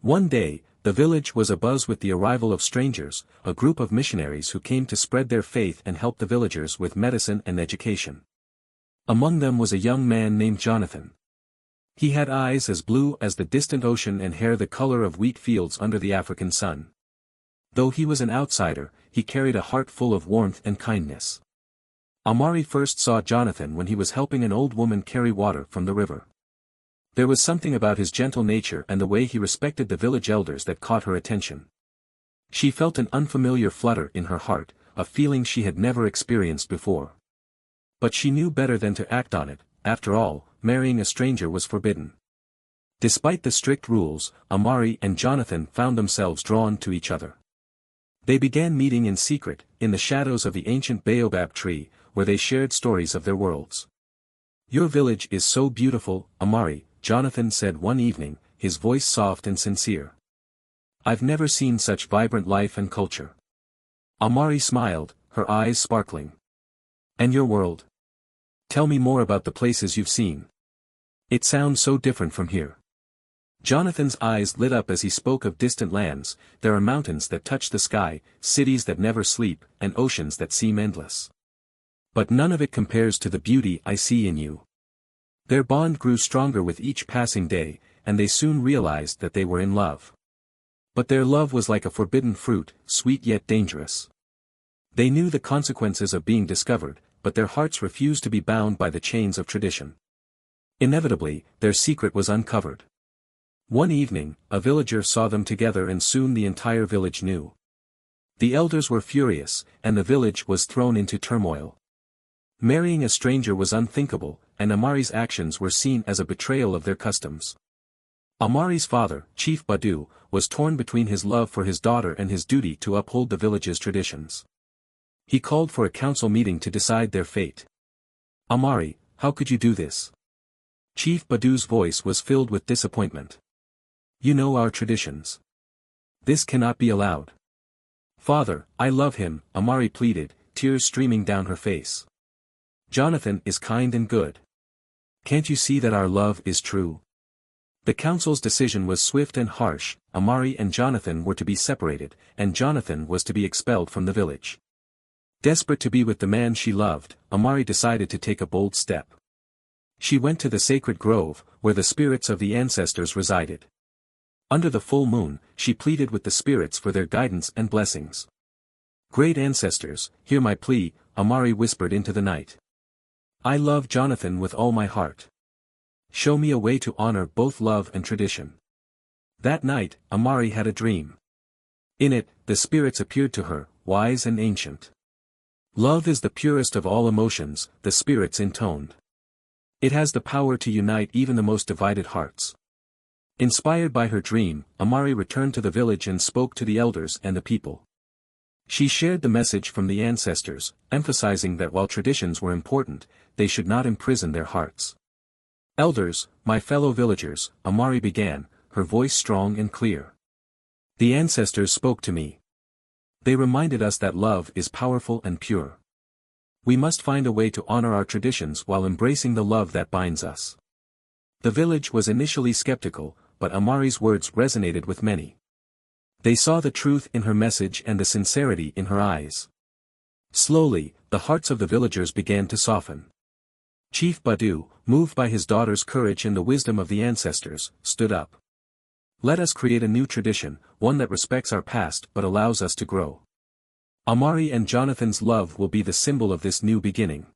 One day, the village was abuzz with the arrival of strangers, a group of missionaries who came to spread their faith and help the villagers with medicine and education. Among them was a young man named Jonathan. He had eyes as blue as the distant ocean and hair the color of wheat fields under the African sun. Though he was an outsider, he carried a heart full of warmth and kindness. Amari first saw Jonathan when he was helping an old woman carry water from the river. There was something about his gentle nature and the way he respected the village elders that caught her attention. She felt an unfamiliar flutter in her heart, a feeling she had never experienced before. But she knew better than to act on it. After all, marrying a stranger was forbidden. Despite the strict rules, Amari and Jonathan found themselves drawn to each other. They began meeting in secret, in the shadows of the ancient baobab tree, where they shared stories of their worlds. "Your village is so beautiful, Amari," Jonathan said one evening, his voice soft and sincere. "I've never seen such vibrant life and culture." Amari smiled, her eyes sparkling. "And your world? Tell me more about the places you've seen. It sounds so different from here." Jonathan's eyes lit up as he spoke of distant lands. "There are mountains that touch the sky, cities that never sleep, and oceans that seem endless. But none of it compares to the beauty I see in you." Their bond grew stronger with each passing day, and they soon realized that they were in love. But their love was like a forbidden fruit, sweet yet dangerous. They knew the consequences of being discovered, but their hearts refused to be bound by the chains of tradition. Inevitably, their secret was uncovered. One evening, a villager saw them together and soon the entire village knew. The elders were furious, and the village was thrown into turmoil. Marrying a stranger was unthinkable, and Amari's actions were seen as a betrayal of their customs. Amari's father, Chief Badu, was torn between his love for his daughter and his duty to uphold the village's traditions. He called for a council meeting to decide their fate. "Amari, how could you do this?" Chief Badu's voice was filled with disappointment. "You know our traditions. This cannot be allowed." "Father, I love him," Amari pleaded, tears streaming down her face. "Jonathan is kind and good. Can't you see that our love is true?" The council's decision was swift and harsh. Amari and Jonathan were to be separated, and Jonathan was to be expelled from the village. Desperate to be with the man she loved, Amari decided to take a bold step. She went to the sacred grove, where the spirits of the ancestors resided. Under the full moon, she pleaded with the spirits for their guidance and blessings. "Great ancestors, hear my plea," Amari whispered into the night. "I love Jonathan with all my heart. Show me a way to honor both love and tradition." That night, Amari had a dream. In it, the spirits appeared to her, wise and ancient. "Love is the purest of all emotions," the spirits intoned. "It has the power to unite even the most divided hearts." Inspired by her dream, Amari returned to the village and spoke to the elders and the people. She shared the message from the ancestors, emphasizing that while traditions were important, they should not imprison their hearts. "Elders, my fellow villagers," Amari began, her voice strong and clear. "The ancestors spoke to me. They reminded us that love is powerful and pure. We must find a way to honor our traditions while embracing the love that binds us." The village was initially skeptical, but Amari's words resonated with many. They saw the truth in her message and the sincerity in her eyes. Slowly, the hearts of the villagers began to soften. Chief Badu, moved by his daughter's courage and the wisdom of the ancestors, stood up. "Let us create a new tradition, one that respects our past but allows us to grow. Amari and Jonathan's love will be the symbol of this new beginning."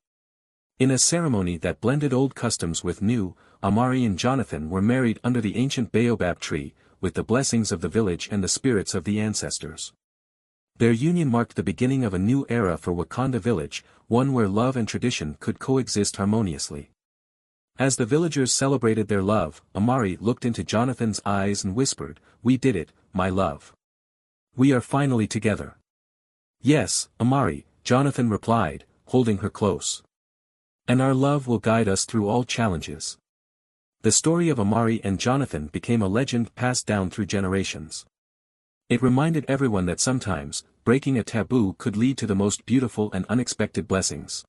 In a ceremony that blended old customs with new, Amari and Jonathan were married under the ancient baobab tree, with the blessings of the village and the spirits of the ancestors. Their union marked the beginning of a new era for Wakanda Village, one where love and tradition could coexist harmoniously. As the villagers celebrated their love, Amari looked into Jonathan's eyes and whispered, "We did it, my love. We are finally together." "Yes, Amari," Jonathan replied, holding her close. "And our love will guide us through all challenges." The story of Amari and Jonathan became a legend passed down through generations. It reminded everyone that sometimes, breaking a taboo could lead to the most beautiful and unexpected blessings.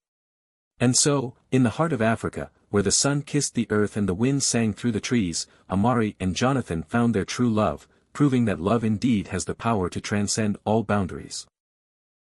And so, in the heart of Africa, where the sun kissed the earth and the wind sang through the trees, Amari and Jonathan found their true love, proving that love indeed has the power to transcend all boundaries.